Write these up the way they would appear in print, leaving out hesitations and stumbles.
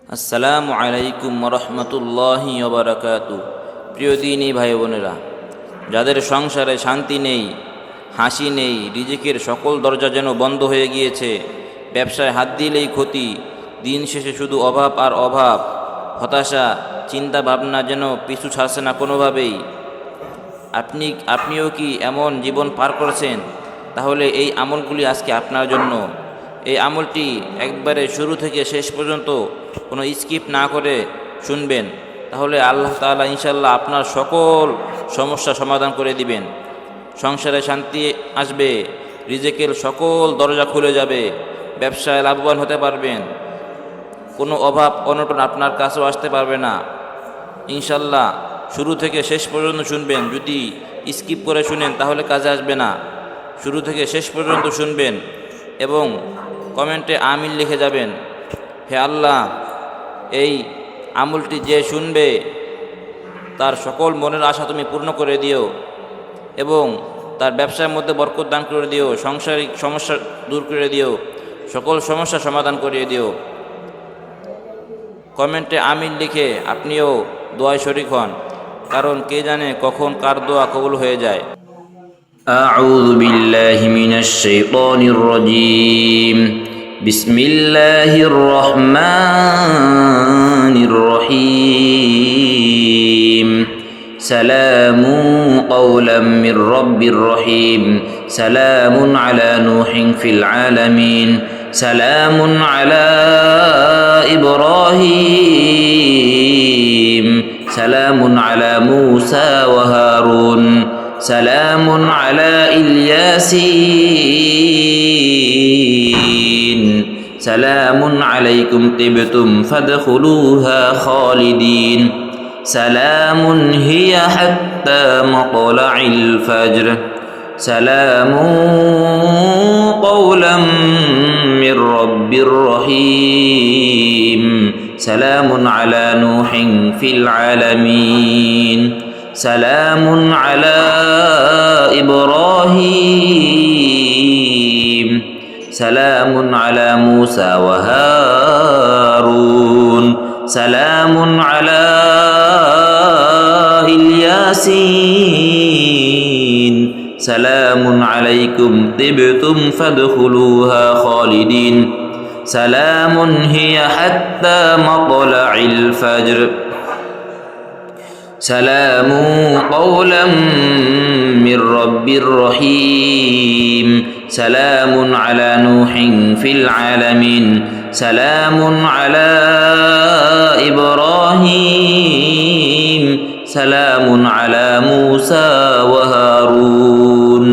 আসসালামু আলাইকুম রহমতুল্লাহি ওবারাকাতু। প্রিয় দিনী ভাই বোনেরা, যাদের সংসারে শান্তি নেই, হাসি নেই, রিজিকের সকল দরজা যেন বন্ধ হয়ে গিয়েছে, ব্যবসায় হাত দিলেই ক্ষতি, দিন শেষে শুধু অভাব আর অভাব, হতাশা, চিন্তা ভাবনা যেন পিছু ছাড়ছে না কোনোভাবেই। আপনিও কি এমন জীবন পার করছেন? তাহলে এই আমলগুলি আজকে আপনার জন্য। এই আমলটি একবারে শুরু থেকে শেষ পর্যন্ত কোনো স্কিপ না করে শুনবেন, তাহলে আল্লাহ তাআলা ইনশাল্লাহ আপনার সকল সমস্যা সমাধান করে দিবেন। সংসারে শান্তি আসবে, রিজিকের সকল দরজা খুলে যাবে, ব্যবসায় লাভবান হতে পারবেন, কোনো অভাব অনটন আপনার কাছেও আসতে পারবে না ইনশাল্লাহ। শুরু থেকে শেষ পর্যন্ত শুনবেন, যদি স্কিপ করে শুনেন তাহলে কাজে আসবে না। শুরু থেকে শেষ পর্যন্ত শুনবেন এবং কমেন্টে আমিন লিখে যাবেন। হে আল্লাহ, এই আমলটি যে শুনবে তার সকল মনের আশা তুমি পূর্ণ করে দিও এবং তার ব্যবসার মধ্যে বরকত দান করে দিও, সাংসারিক সমস্যা দূর করে দিও, সকল সমস্যা সমাধান করিয়ে দিও। কমেন্টে আমিন লিখে আপনিও দোয়ায় শরীক হন, কারণ কে জানে কখন কার দোয়া কবুল হয়ে যায়। أعوذ بالله من الشيطان الرجيم. بسم الله الرحمن الرحيم. سلام قولا من رب رحيم. سلام على نوح في العالمين. سلام على إبراهيم. سلام على موسى وهارون. سلام على الياسين. سلام عليكم طبتم فادخلوها خالدين. سلام هي حتى مطلع الفجر. سلام قولا من رب رحيم. سلام على نوح في العالمين. سلام على إبراهيم. سلام على موسى وهارون. سلام على الياسين. سلام عليكم طبتم فادخلوها خالدين. سلام هي حتى مطلع الفجر. سلام قولا من رب رحيم. سلام على نوح في العالمين. سلام على إبراهيم. سلام على موسى وهارون.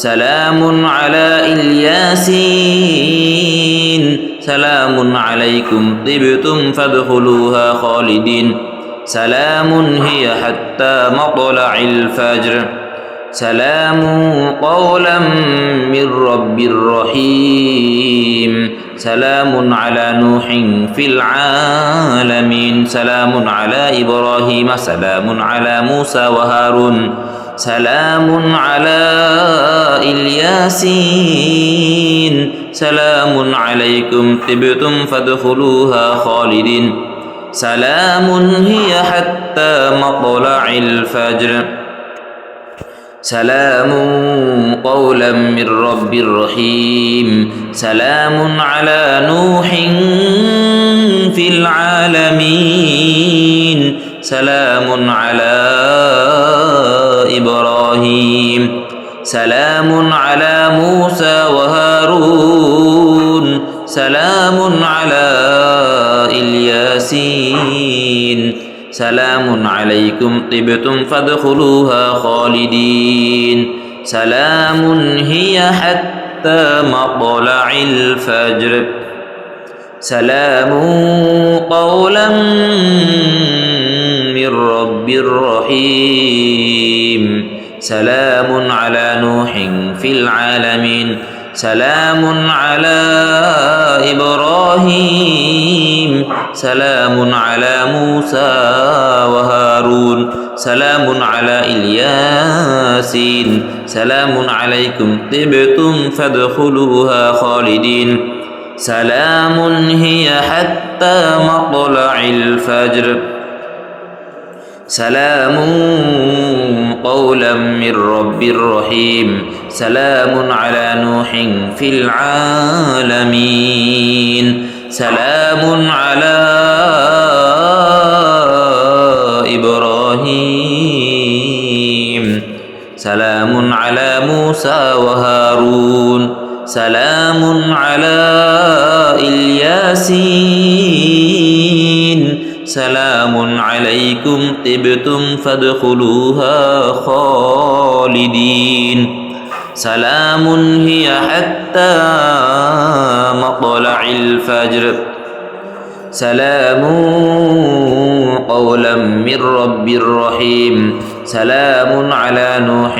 سلام على الياسين. سلام عليكم طبتم فادخلوها خالدين. سلام هي حتى مطلع الفجر. سلام قولا من رب رحيم. سلام على نوح في العالمين. سلام على إبراهيم. سلام على موسى وهارون. سلام على الياسين. سلام عليكم طبتم فادخلوها خالدين. سلام هي حتى مطلع الفجر. سلام قولا من رب رحيم. سلام على نوح في العالمين. سلام على إبراهيم. سلام على موسى وهارون. سلام على الياسين. سلام عليكم طبتم فادخلوها خالدين. سلام هي حتى مطلع الفجر. سلام قولا من رب رحيم. سلام على نوح في العالمين. سلام على إبراهيم. سلام على موسى وهارون. سلام على الياسين. سلام عليكم طبتم فادخلوها خالدين. سلام هي حتى مطلع الفجر سلام قولا من رب رحيم سلام على نوح في العالمين سلام على إبراهيم سلام على موسى وهارون سلام على الياسين سلام عليكم طبتم فادخلوها خالدين سلام هي حتى مطلع الفجر سلام قولا من رب رحيم سلام على نوح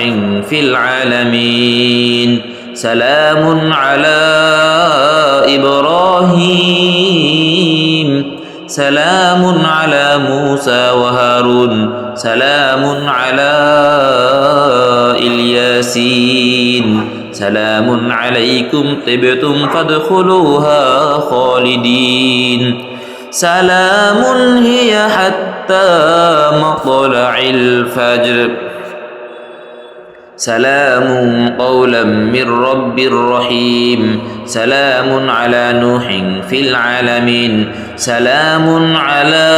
في العالمين سلام على إبراهيم سلام على موسى وهارون سلام على الياسين سلام عليكم طبتم فادخلوها خالدين سلام هي حتى مطلع الفجر سلام قولا من رب رحيم سلام على نوح في العالمين سلام على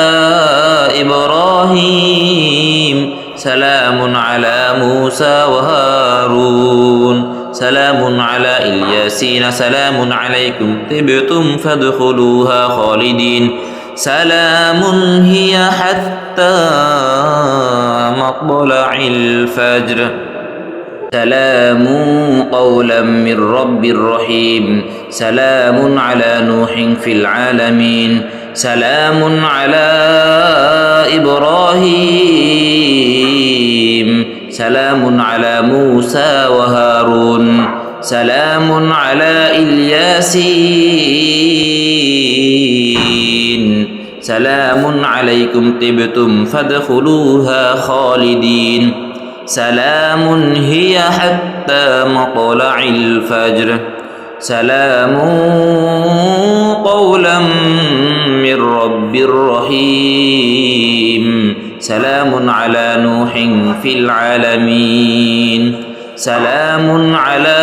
إبراهيم سلام على موسى وهارون سلام على الياسين سلام عليكم طبتم فادخلوها خالدين سلام هي حتى مطلع الفجر سلام قولا من رب رحيم سلام على نوح في العالمين سلام على إبراهيم سلام على موسى وهارون سلام على الياسين سلام عليكم طبتم فادخلوها خالدين سلام هي حتى مطلع الفجر سلام قولا من رب رحيم سلام على نوح في العالمين سلام على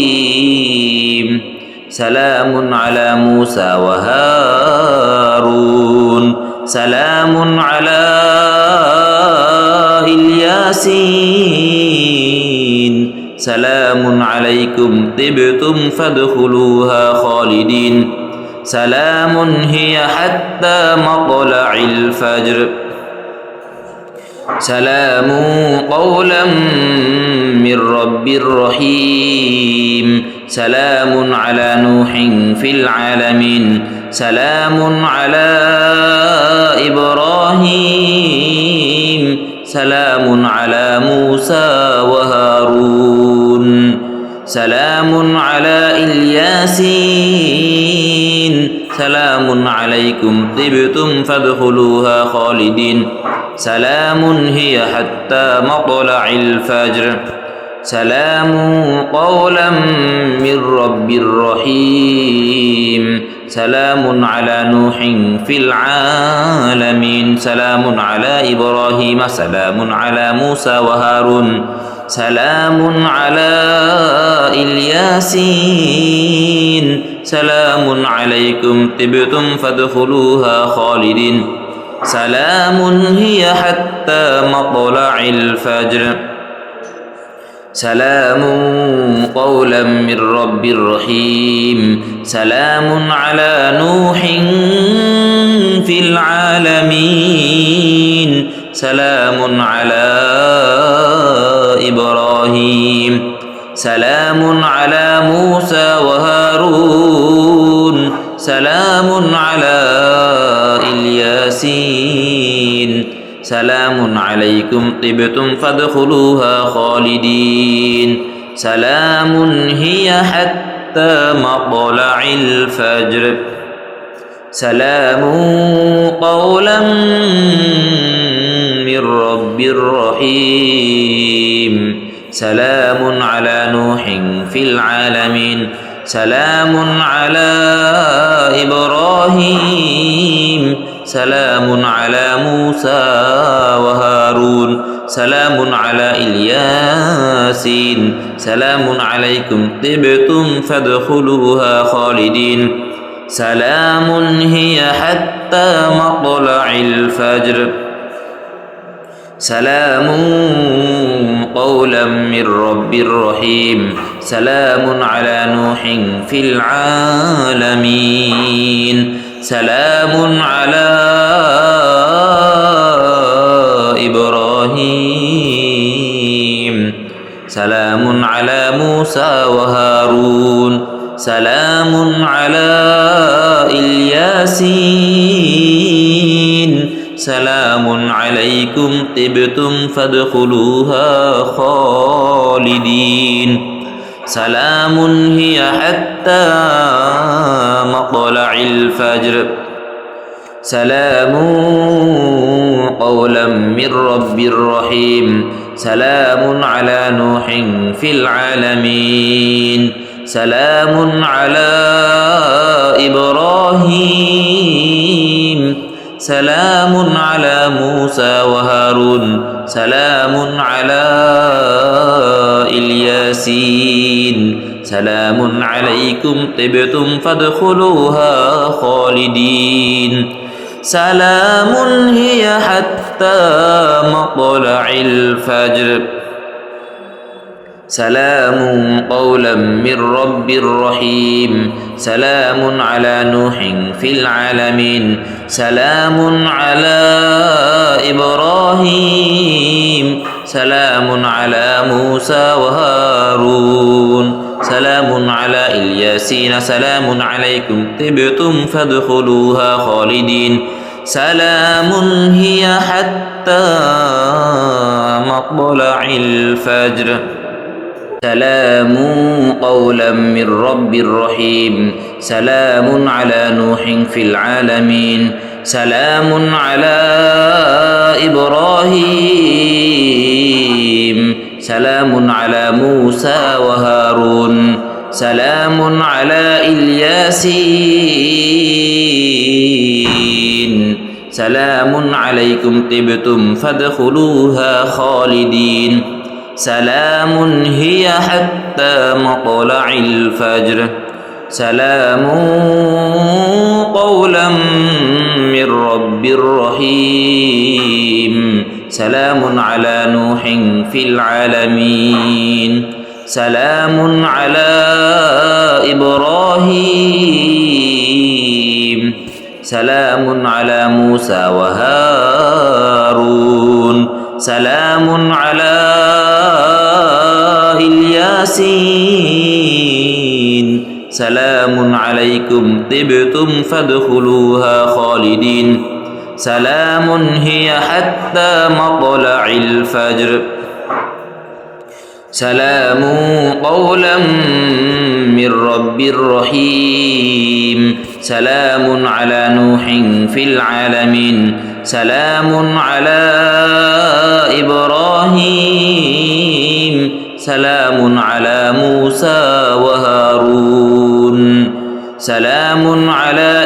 إبراهيم سلام على موسى وهارون سلام على الياسين سلام عليكم طبتم فادخلوها خالدين سلام هي حتى مطلع الفجر سلام قولا من رب رحيم سلام على نوح في العالمين سلام على إبراهيم سلام على موسى وهارون سلام على الياسين سلام عليكم طبتم فادخلوها خالدين سلام هي حتى مطلع الفجر سلام قولا من رب رحيم سلام على نوح في العالمين سلام على إبراهيم سلام على موسى وهارون سلام على الياسين سلام عليكم طبتم فادخلوها خالدين سلام هي حتى مطلع الفجر سلام قولا من رب رحيم سلام على نوح في العالمين سلام على إبراهيم سلام على موسى وهارون سلام على الياسين سلام عليكم طبتم فادخلوها خالدين سلام هي حتى مطلع الفجر سلام قولا من رب رحيم سلام على نوح في العالمين سلام على إبراهيم سلام على موسى وهارون سلام على الياسين سلام عليكم طبتم فادخلوها خالدين سلام هي حتى مطلع الفجر سلام قولا من رب رحيم سلام على نوح في العالمين سلام على إبراهيم سلام على موسى وهارون سلام على الياسين سلام عليكم طبتم فادخلوها خالدين سلام هي حتى مطلع الفجر سلام قولا من رب رحيم سلام على نوح في العالمين سلام على إبراهيم سلام على موسى وهارون سلام على الياسين سلام عليكم طبتم فادخلوها خالدين سلام هي حتى مطلع الفجر سلام قولا من رب رحيم سلام على نوح في العالمين سلام على إبراهيم سلام على موسى وهارون سلام على الياسين سلام عليكم طبتم فادخلوها خالدين سلام هي حتى مطلع الفجر سلام قولا من رب رحيم سلام على نوح في العالمين سلام على إبراهيم سلام على موسى وهارون سلام على الياسين سلام عليكم طبتم فادخلوها خالدين سلام هي حتى مطلع الفجر سلام قولا من رب رحيم سلام على نوح في العالمين سلام على إبراهيم سلام على موسى وهارون سلام على الياسين سلام عليكم طبتم فادخلوها خالدين سلام هي حتى مطلع الفجر سلام قولا من رب رحيم سلام على نوح في العالمين سلام على إبراهيم سلام على موسى وهارون سلام على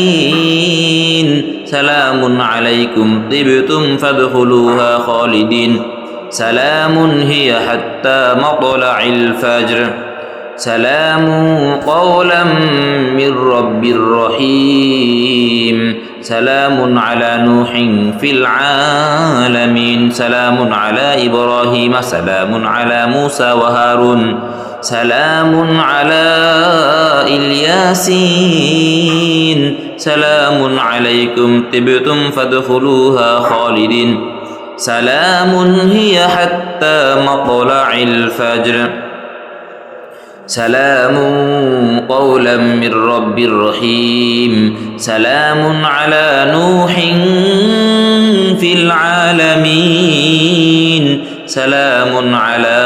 الياسين سلام عليكم طبتم فادخلوها خالدين سلام هي حتى مطلع الفجر سلام قولا من رب رحيم سلام على نوح في العالمين سلام على إبراهيم سلام على موسى وهارون سلام على الياسين سلام عليكم طبتم فادخلوها خالدين سلام هي حتى مطلع الفجر سلام قولا من رب رحيم سلام على نوح في العالمين سلام على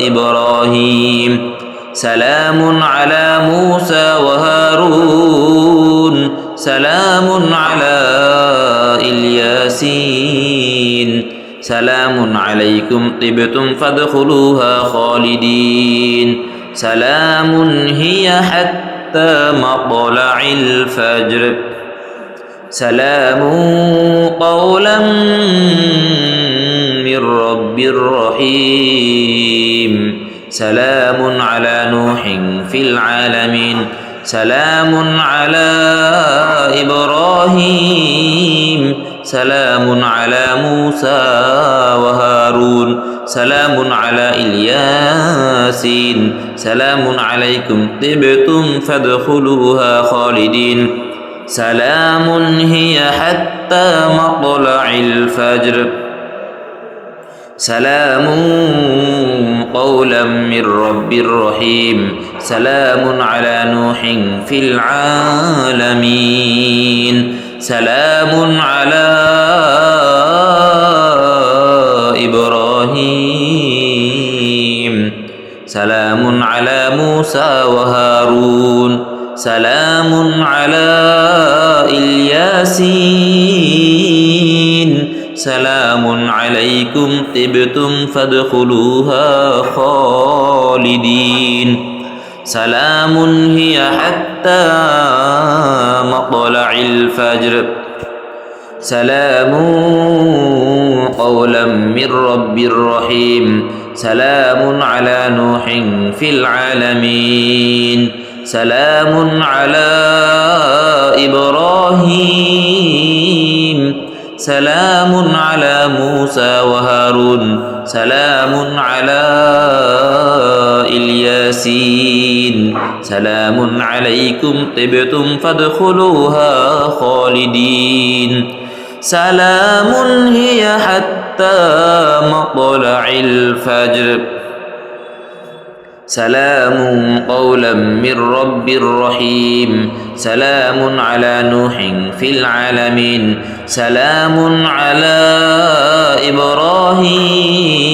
إبراهيم سلام على موسى وهارون سلام على الياسين سلام عليكم طبتم فادخلوها خالدين سلام هي حتى مطلع الفجر سلام قولا من رب رحيم سلام على نوح في العالمين سلام على إبراهيم سلام على موسى وهارون سلام على الياسين سلام عليكم طبتم فادخلوها خالدين سلام هي حتى مطلع الفجر سلام قولا من رب رحيم سلام على نوح في العالمين سلام على إبراهيم سلام على موسى وهارون سلام على الياسين سلام عليكم طبتم فادخلوها خالدين سلام هي حتى مطلع الفجر سلام قولا من رب رحيم سلام على نوح في العالمين سلام على إبراهيم سلام على موسى وهارون سلام على الياسين سلام عليكم طبتم فادخلوها خالدين سلام هي حتى مطلع الفجر سلام قولا من رب رحيم سلام على نوح في العالمين سلام على إبراهيم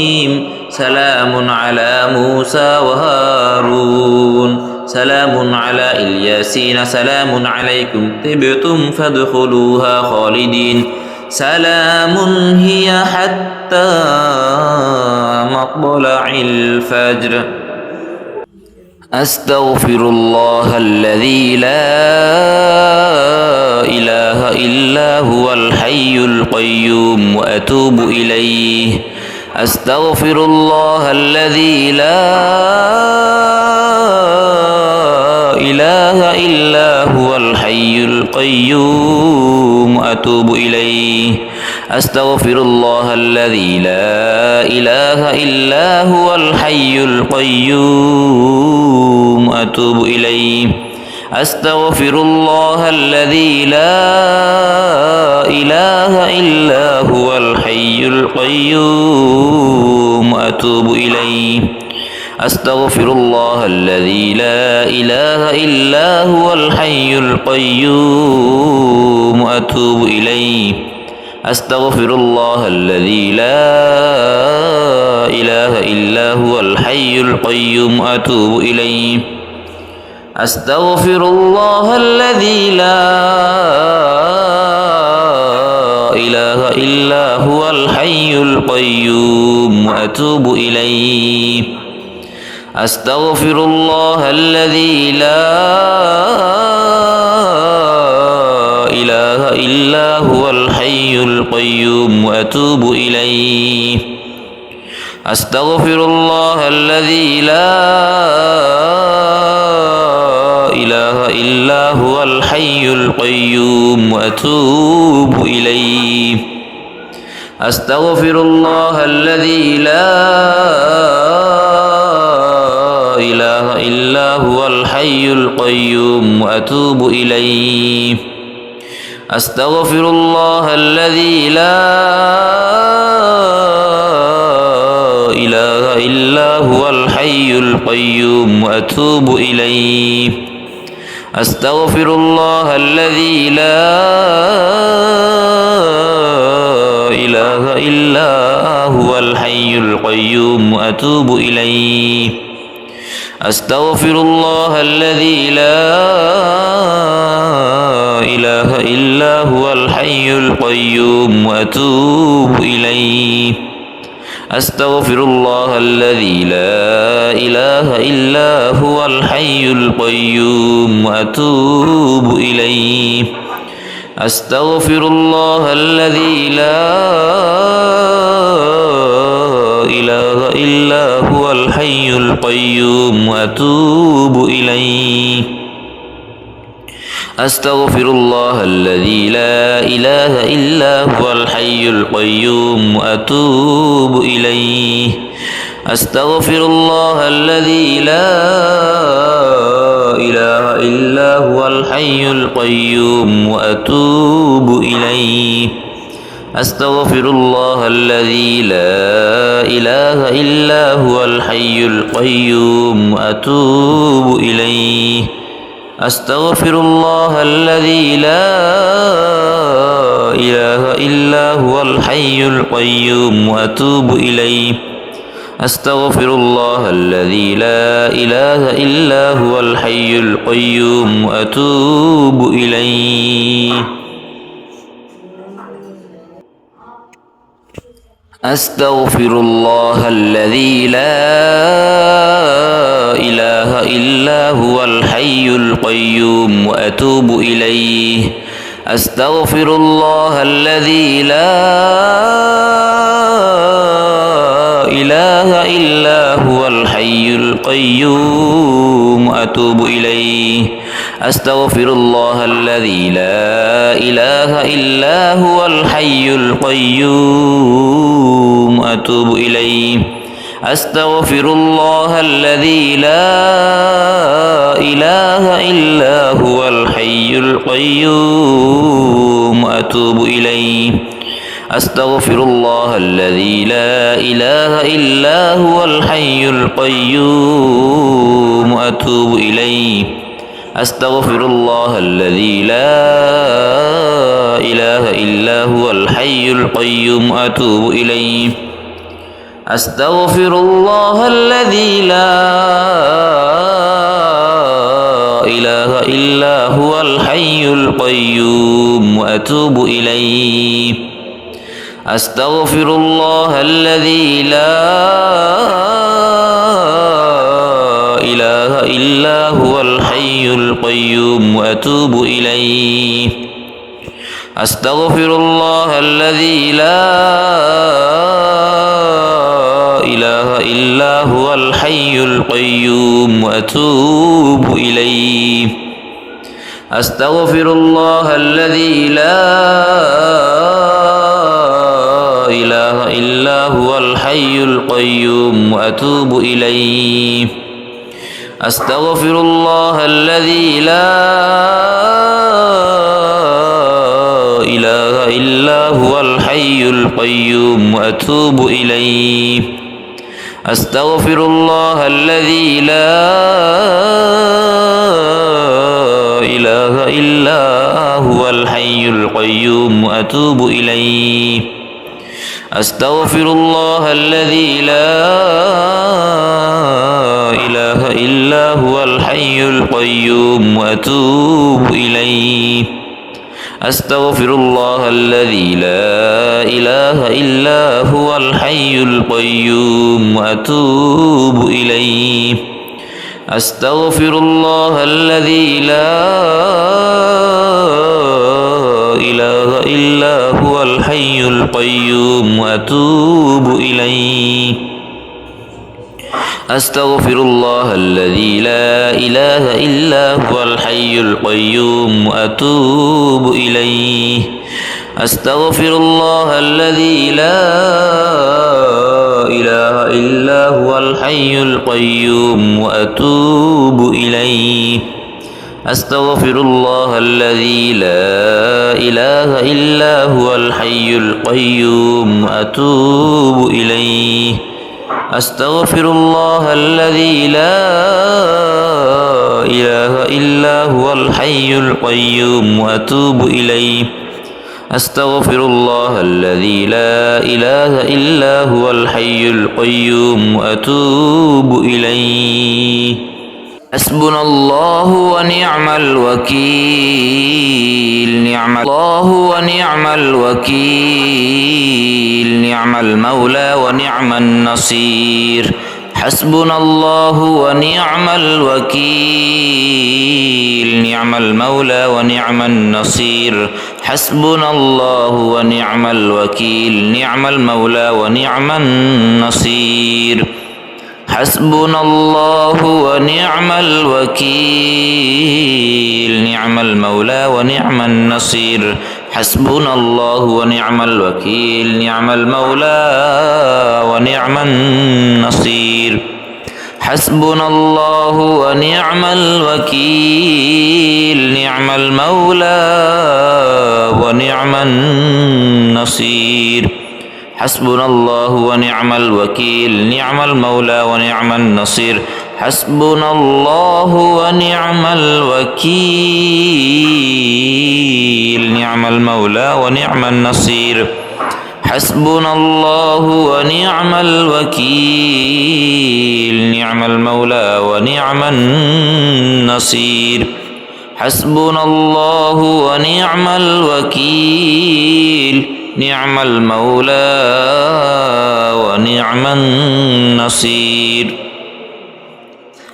سلام على موسى وهارون سلام على الياسين سلام عليكم طبتم فادخلوها خالدين سلام هي حتى مطلع الفجر أستغفر الله الذي لا إله إلا هو الحي القيوم وأتوب إليه أستغفر الله الذي لا إله إلا هو الحي القيوم وأتوب إليه أستغفر الله الذي لا إله إلا هو الحي القيوم أتوب إليه أستغفر الله الذي لا إله إلا هو الحي القيوم أتوب إليه أستغفر الله الذي لا إله إلا هو الحي القيوم أتوب إليه أستغفر الله الذي لا إله إلا هو الحي القيوم أتوب إليه أستغفر الله الذي لا إله إلا هو الحي القيوم وأتوب إليه أستغفر الله الذي لا إله إلا هو الحي القيوم وأتوب إليه أستغفر الله الذي لا إله إلا هو الحي القيوم وأتوب إليه أستغفر الله الذي لا إله إلا هو الحي القيوم وأتوب إليه أستغفر الله الذي لا إله إلا هو الحي القيوم وأتوب إليه أستغفر الله الذي لا إله إلا هو الحي القيوم وأتوب إليه أستغفر الله الذي لا إله إلا هو الحي القيوم وأتوب إليه أستغفر الله الذي لا إله إلا هو الحي القيوم وأتوب إليه أستغفر الله الذي لا إله إلا هو الحي القيوم وأتوب إليه أستغفر الله الذي لا إله إلا هو الحي القيوم وأتوب إليه أستغفر الله الذي لا إله إلا هو الحي القيوم وأتوب إليه أستغفر الله الذي لا إله إلا هو الحي القيوم وأتوب إليه أستغفر الله الذي لا إله إلا هو الحي القيوم وأتوب إليه أستغفر الله الذي لا إله إلا هو الحي القيوم وأتوب إليه أستغفر الله الذي لا إله إلا هو الحي القيوم وأتوب إليه أستغفر الله الذي لا إله إلا هو الحي القيوم وأتوب إليه أستغفر الله الذي لا إله إلا هو الحي القيوم وأتوب إليه أستغفر الله الذي لا إله إلا هو الحي القيوم وأتوب إليه أستغفر الله الذي لا إله إلا هو الحي القيوم وأتوب إليه أستغفر الله الذي لا إله إلا هو الحي القيوم وأتوب إليه أستغفر الله الذي لا إله إلا هو الحي القيوم وأتوب إليه أستغفر الله الذي لا إله إلا هو الحي القيوم وأتوب إليه أستغفر الله الذي لا إله إلا هو الحي القيوم وأتوب إليه أستغفر الله الذي لا إله إلا هو الحي القيوم وأتوب إليه أستغفر الله الذي لا إله إلا هو الحي القيوم وأتوب إليه أستغفر الله الذي لا إله إلا هو الحي القيوم وأتوب إليه أستغفر الله الذي لا إله إلا هو الحي القيوم وأتوب إليه أستغفر الله الذي لا إله إلا هو الحي القيوم وأتوب إليه أستغفر الله الذي لا إله إلا هو الحي القيوم وأتوب إليه أستغفر الله الذي لا إله إلا هو الحي القيوم وأتوب إليه أستغفر الله الذي لا إله إلا هو الحي القيوم وأتوب إليه أستغفر الله الذي لا إله إلا هو الحي القيوم وأتوب إليه أستغفر الله الذي لا إله إلا هو الحي القيوم وأتوب إليه أستغفر الله الذي لا إله إلا هو الحي القيوم وأتوب إليه حسبنا الله ونعم الوكيل نعم الله ونعم الوكيل الوكيل نعم المولى ونعم النصير حسبنا الله ونعم الوكيل نعم المولى ونعم النصير حسبنا الله ونعم الوكيل نعم المولى ونعم النصير حسبنا الله ونعم الوكيل نعم المولى ونعم النصير حسبنا الله ونعم الوكيل نعم المولى ونعم النصير حسبنا الله ونعم الوكيل نعم المولى ونعم النصير حسبنا الله ونعم الوكيل نعم المولى ونعم النصير حسبنا الله ونعم الوكيل نعم المولى ونعم النصير حسبنا الله ونعم الوكيل نعم المولى ونعم النصير حسبنا الله ونعم الوكيل نعم المولى ونعم النصير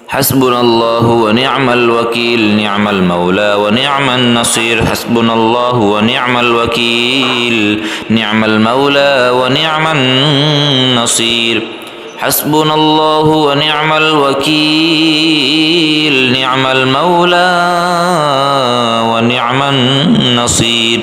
حسبنا الله ونعم الوكيل نعم المولى ونعم النصير حسبنا الله ونعم الوكيل نعم المولى ونعم النصير حسبنا الله ونعم الوكيل نعم المولى ونعم النصير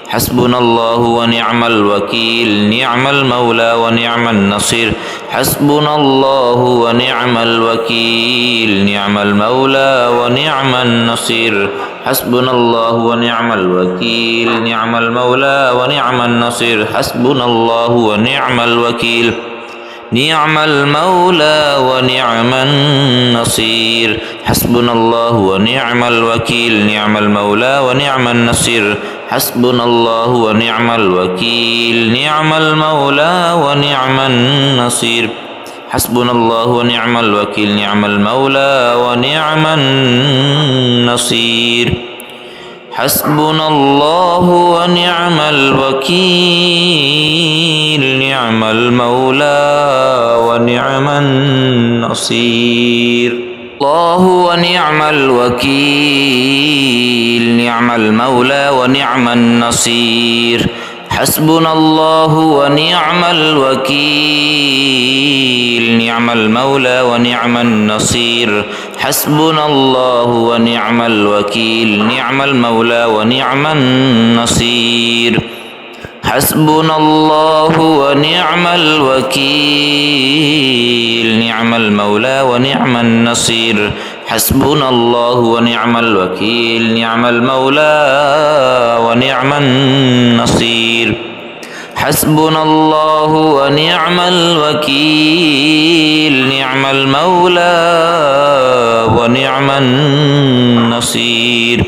حسبنا الله ونعم الوكيل نعم المولى ونعم النصير حسبنا الله ونعم الوكيل نعم المولى ونعم النصير حسبنا الله ونعم الوكيل نعم المولى ونعم النصير حسبنا الله ونعم الوكيل نعم المولى ونعم النصير حسبنا الله ونعم الوكيل نعم المولى ونعم النصير حسبنا الله ونعم الوكيل نعم المولى ونعم النصير حسبنا الله ونعم الوكيل نعم المولى ونعم النصير حسبنا الله ونعم الوكيل نعم المولى ونعم النصير الله ونعم الوكيل نعم المولى ونعم النصير حسبنا الله ونعم الوكيل نعم المولى ونعم النصير حسبنا الله ونعم الوكيل نعم المولى ونعم النصير حسبنا الله ونعم الوكيل نعم المولى ونعم النصير حسبنا الله ونعم الوكيل نعم المولى ونعم النصير حسبنا الله ونعم الوكيل نعم المولى ونعم النصير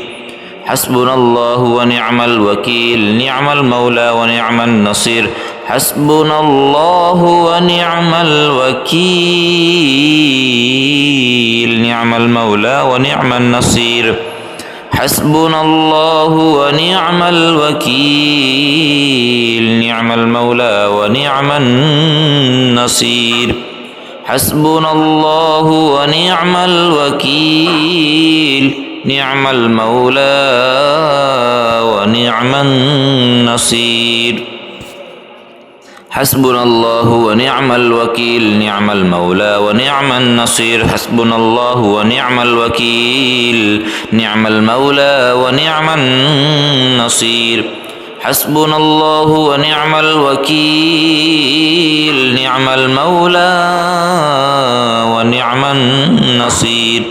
حسبنا الله ونعم الوكيل نعم المولى ونعم النصير حسبنا الله ونعم الوكيل نعم المولى ونعم النصير حسبنا الله ونعم الوكيل نعم المولى ونعم النصير حسبنا الله ونعم الوكيل نعم المولى ونعم النصير حسبنا الله ونعم الوكيل نعم المولى ونعم النصير حسبنا الله ونعم الوكيل نعم المولى ونعم النصير حسبنا الله ونعم الوكيل نعم المولى ونعم النصير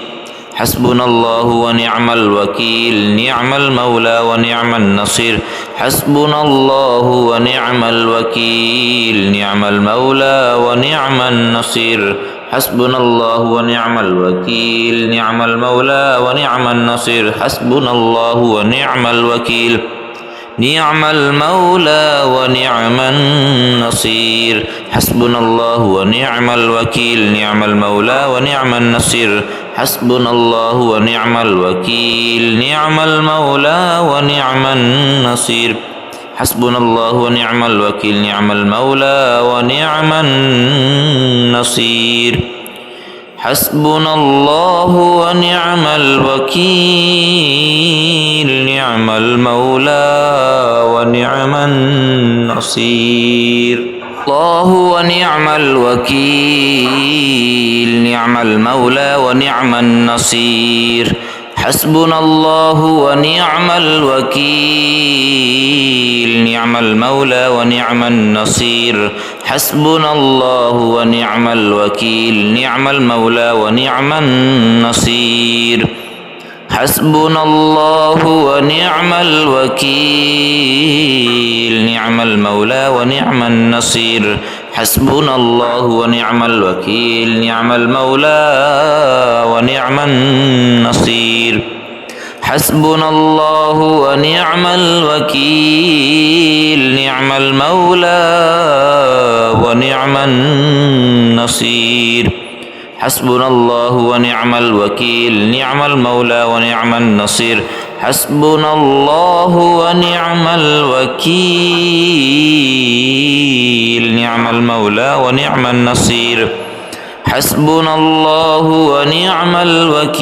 حسبنا الله ونعم الوكيل نعم المولى ونعم النصير حسبنا الله ونعم الوكيل نعم المولى ونعم النصير حسبنا الله ونعم الوكيل نعم المولى ونعم النصير حسبنا الله ونعم الوكيل نعم المولى ونعم النصير حسبنا الله ونعم الوكيل نعم المولى ونعم النصير حسبنا الله ونعم الوكيل نعم المولى ونعم النصير حسبنا الله ونعم الوكيل نعم المولى ونعم النصير حسبنا الله ونعم الوكيل نعم المولى ونعم النصير الله ونعم الوكيل نعم المولى ونعم النصير حسبنا الله ونعم الوكيل نعم المولى ونعم النصير حسبنا الله ونعم الوكيل نعم المولى ونعم النصير حسبنا الله ونعم الوكيل نعم المولى ونعم النصير حسبنا الله ونعم الوكيل نعم المولى ونعم النصير حسبنا الله ونعم الوكيل نعم المولى ونعم النصير حسبنا الله ونعم الوكيل نعم المولى ونعم النصير حسبنا الله ونعم الوكيل نعم المولى ونعم النصير حسبنا الله ونعم الوكيل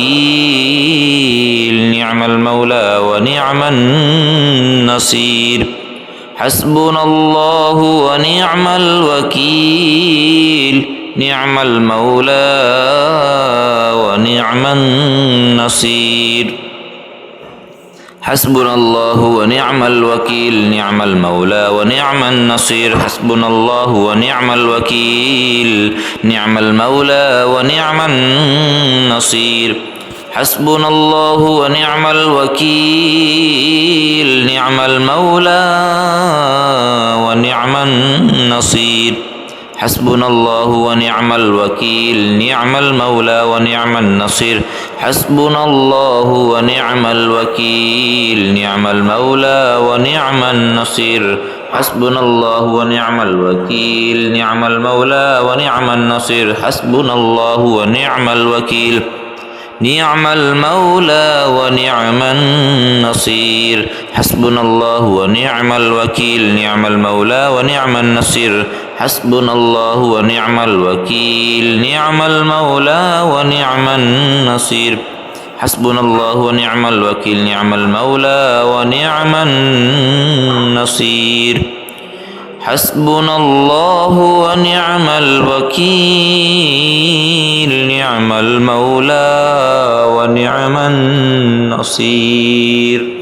نعم المولى ونعم النصير حسبنا الله ونعم الوكيل نعم المولى ونعم النصير حسبنا الله ونعم الوكيل نعم المولى ونعم النصير حسبنا الله ونعم الوكيل نعم المولى ونعم النصير حسبنا الله ونعم الوكيل نعم المولى ونعم النصير حسبنا الله ونعم الوكيل نعم المولى ونعم النصير حسبنا الله ونعم الوكيل نعم المولى ونعم النصير حسبنا الله ونعم الوكيل نعم المولى ونعم النصير حسبنا الله ونعم الوكيل نعم المولى ونعم النصير حسبنا الله ونعم الوكيل نعم المولى ونعم النصير حسبنا الله ونعم الوكيل نعم المولى ونعم النصير حسبنا الله ونعم الوكيل نعم المولى ونعم النصير حسبنا الله ونعم الوكيل نعم المولى ونعم النصير